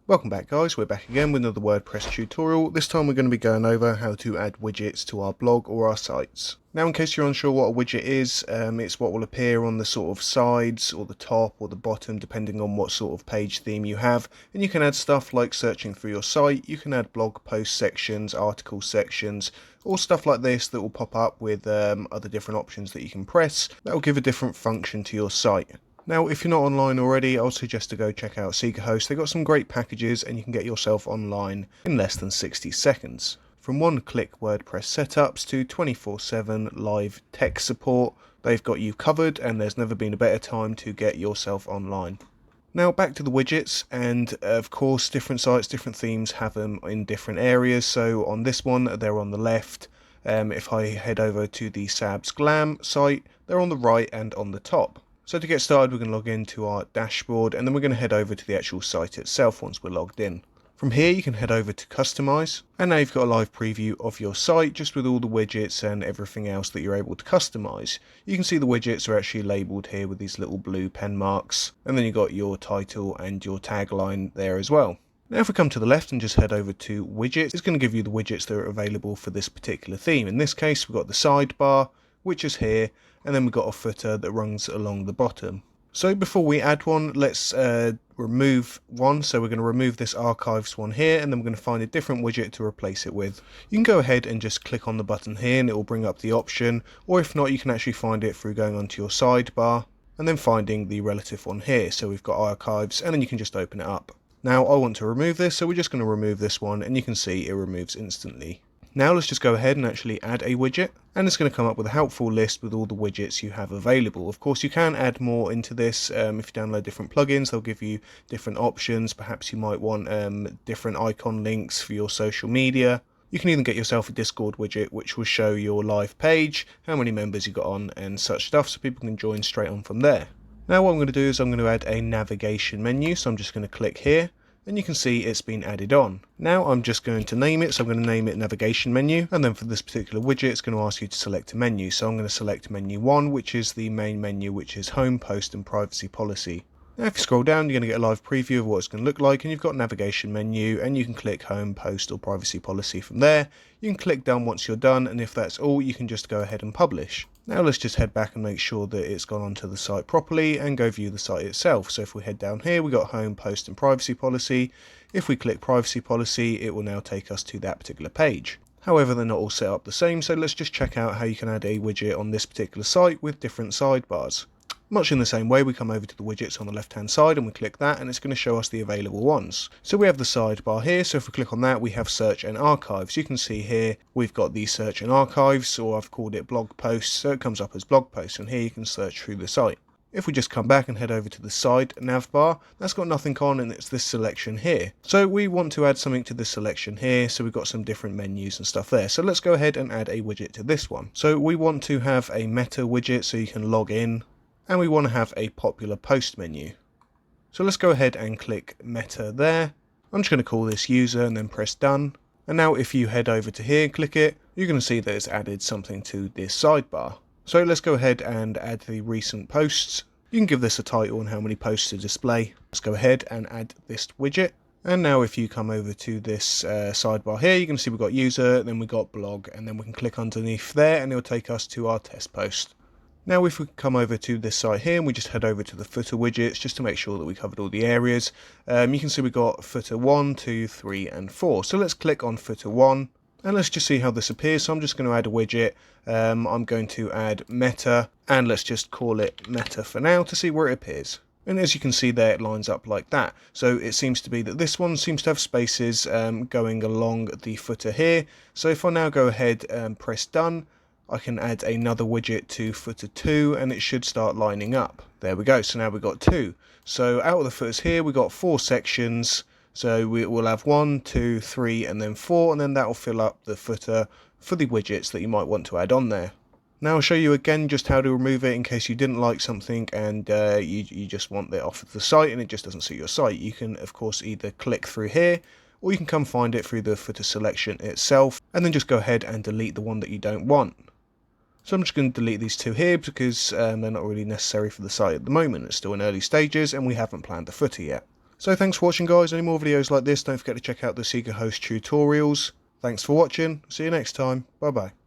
Welcome back guys, we're back again with another WordPress tutorial. This time we're going to be going over how to add widgets to our blog or our sites. Now in case you're unsure what a widget is, it's what will appear on the sort of sides or the top or the bottom depending on what sort of page theme you have. And you can add stuff like searching for your site, you can add blog post sections, article sections, or stuff like this that will pop up with other different options that you can press that will give a different function to your site. Now, if you're not online already, I would suggest to go check out SeekaHost. They've got some great packages and you can get yourself online in less than 60 seconds. From one-click WordPress setups to 24/7 live tech support, they've got you covered and there's never been a better time to get yourself online. Now back to the widgets, and of course different sites, different themes have them in different areas. So on this one, they're on the left. If I head over to the Sabs Glam site, they're on the right and on the top. So to get started, we're going to log into our dashboard and then we're going to head over to the actual site itself once we're logged in. From here you can head over to customize, and now you've got a live preview of your site just with all the widgets and everything else that you're able to customize. You can see the widgets are actually labeled here with these little blue pen marks, and then you've got your title and your tagline there as well. Now if we come to the left and just head over to widgets, it's going to give you the widgets that are available for this particular theme. In this case we've got the sidebar, which is here, and then we've got a footer that runs along the bottom. So before we add one, let's remove one. So we're going to remove this archives one here, and then we're going to find a different widget to replace it with. You can go ahead and just click on the button here and it will bring up the option, or if not you can actually find it through going onto your sidebar and then finding the relative one here. So we've got archives and then you can just open it up. Now I want to remove this, so we're just going to remove this one, and you can see it removes instantly. Now let's just go ahead and actually add a widget, and it's going to come up with a helpful list with all the widgets you have available. Of course you can add more into this. If you download different plugins, they'll give you different options. Perhaps you might want different icon links for your social media. You can even get yourself a Discord widget which will show your live page, how many members you got on and such stuff, so people can join straight on from there. Now what I'm going to do is I'm going to add a navigation menu, so I'm just going to click here. And you can see it's been added on. Now I'm just going to name it, so I'm going to name it navigation menu, and then for this particular widget it's going to ask you to select a menu. So I'm going to select menu 1, which is the main menu, which is home, post and privacy policy. Now if you scroll down you're going to get a live preview of what it's going to look like, and you've got navigation menu and you can click home, post or privacy policy from there. You can click done once you're done, and if that's all you can just go ahead and publish. Now let's just head back and make sure that it's gone onto the site properly and go view the site itself. So if we head down here, we got home, post and privacy policy. If we click privacy policy, it will now take us to that particular page. However, they're not all set up the same, so let's just check out how you can add a widget on this particular site with different sidebars. Much in the same way, we come over to the widgets on the left hand side and we click that, and it's going to show us the available ones. So we have the sidebar here, so if we click on that we have search and archives. You can see here we've got the search and archives, or I've called it blog posts, so it comes up as blog posts, and here you can search through the site. If we just come back and head over to the side navbar, that's got nothing on and it's this selection here. So we want to add something to this selection here, so we've got some different menus and stuff there. So let's go ahead and add a widget to this one. So we want to have a meta widget so you can log in, and we want to have a popular post menu. So let's go ahead and click meta there. I'm just going to call this user and then press done. And now if you head over to here and click it, you're going to see that it's added something to this sidebar. So let's go ahead and add the recent posts. You can give this a title and how many posts to display. Let's go ahead and add this widget. And now if you come over to this sidebar here, you can see we've got user, then we've got blog, and then we can click underneath there and it'll take us to our test post. Now if we come over to this site here and we just head over to the footer widgets just to make sure that we covered all the areas, you can see we've got footer 1, 2, 3 and 4. So let's click on footer 1 and let's just see how this appears. So I'm just going to add a widget. I'm going to add meta, and let's just call it meta for now to see where it appears. And as you can see there, it lines up like that. So it seems to be that this one seems to have spaces going along the footer here. So if I now go ahead and press done, I can add another widget to footer 2 and it should start lining up. There we go, so now we've got 2. So out of the footers here we've got 4 sections, so we'll have 1, 2, 3 and then 4, and then that will fill up the footer for the widgets that you might want to add on there. Now I'll show you again just how to remove it in case you didn't like something and you just want it off of the site and it just doesn't suit your site. You can of course either click through here, or you can come find it through the footer selection itself and then just go ahead and delete the one that you don't want. So I'm just going to delete these two here because they're not really necessary for the site at the moment. It's still in early stages and we haven't planned the footer yet. So thanks for watching, guys. Any more videos like this, don't forget to check out the SeekaHost tutorials. Thanks for watching. See you next time. Bye bye.